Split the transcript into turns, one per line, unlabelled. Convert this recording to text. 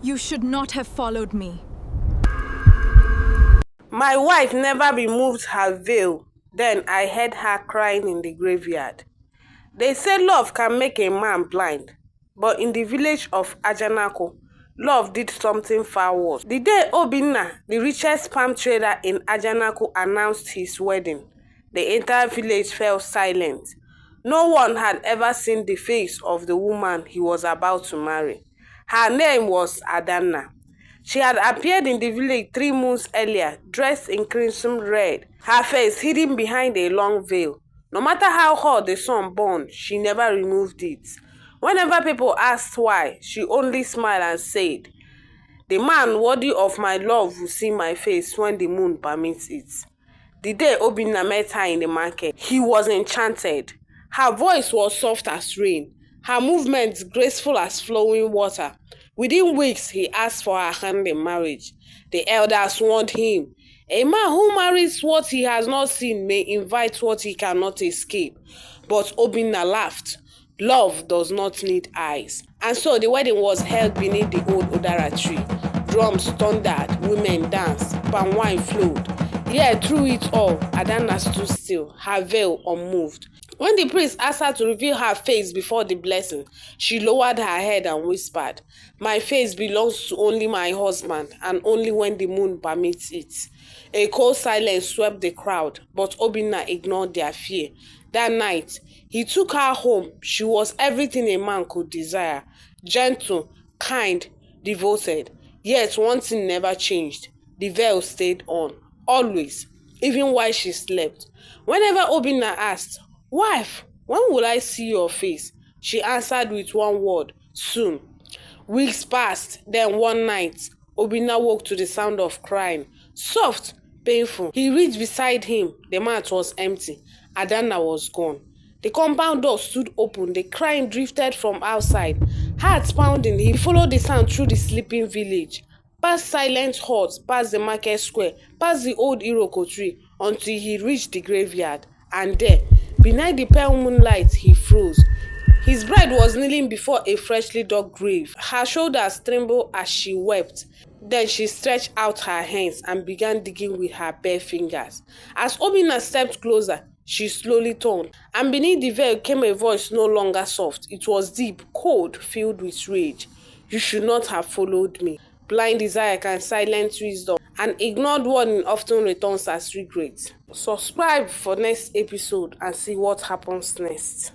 You should not have followed me.
My wife never removed her veil. Then I heard her crying in the graveyard. They say love can make a man blind, but in the village of Ajanaku, love did something far worse. The day Obinna, the richest palm trader in Ajanaku, announced his wedding, the entire village fell silent. No one had ever seen the face of the woman he was about to marry. Her name was Adanna. She had appeared in the village 3 months earlier, dressed in crimson red, her face hidden behind a long veil. No matter how hot the sun burned, she never removed it. Whenever people asked why, she only smiled and said, "The man worthy of my love will see my face when the moon permits it." The day Obinna met her in the market, he was enchanted. Her voice was soft as rain, her movements graceful as flowing water. Within weeks, he asked for her hand in marriage. The elders warned him, "A man who marries what he has not seen may invite what he cannot escape." But Obinna laughed. Love does not need eyes. And so the wedding was held beneath the old Udara tree. Drums thundered, women danced, palm wine flowed. Yet through it all, Adanna stood still, her veil unmoved. When the priest asked her to reveal her face before the blessing, she lowered her head and whispered, "My face belongs to only my husband, and only when the moon permits it." A cold silence swept the crowd, but Obinna ignored their fear. That night, he took her home. She was everything a man could desire: gentle, kind, devoted. Yet one thing never changed: the veil stayed on, always, even while she slept. Whenever Obinna asked, "Wife, when will I see your face?" she answered with one word: "Soon." Weeks passed, then one night, Obinna woke to the sound of crying, soft, painful. He reached beside him. The mat was empty. Adanna was gone. The compound door stood open. The crying drifted from outside. Heart pounding, he followed the sound through the sleeping village, past silent huts, past the market square, past the old Iroko tree, until he reached the graveyard. And there, beneath the pale moonlight, he froze. His bride was kneeling before a freshly dug grave. Her shoulders trembled as she wept. Then she stretched out her hands and began digging with her bare fingers. As Obinna stepped closer, she slowly turned, and beneath the veil came a voice no longer soft. It was deep, cold, filled with rage. "You should not have followed me." Blind desire can silence wisdom, and ignored warning often returns as regret. Subscribe for next episode and see what happens next.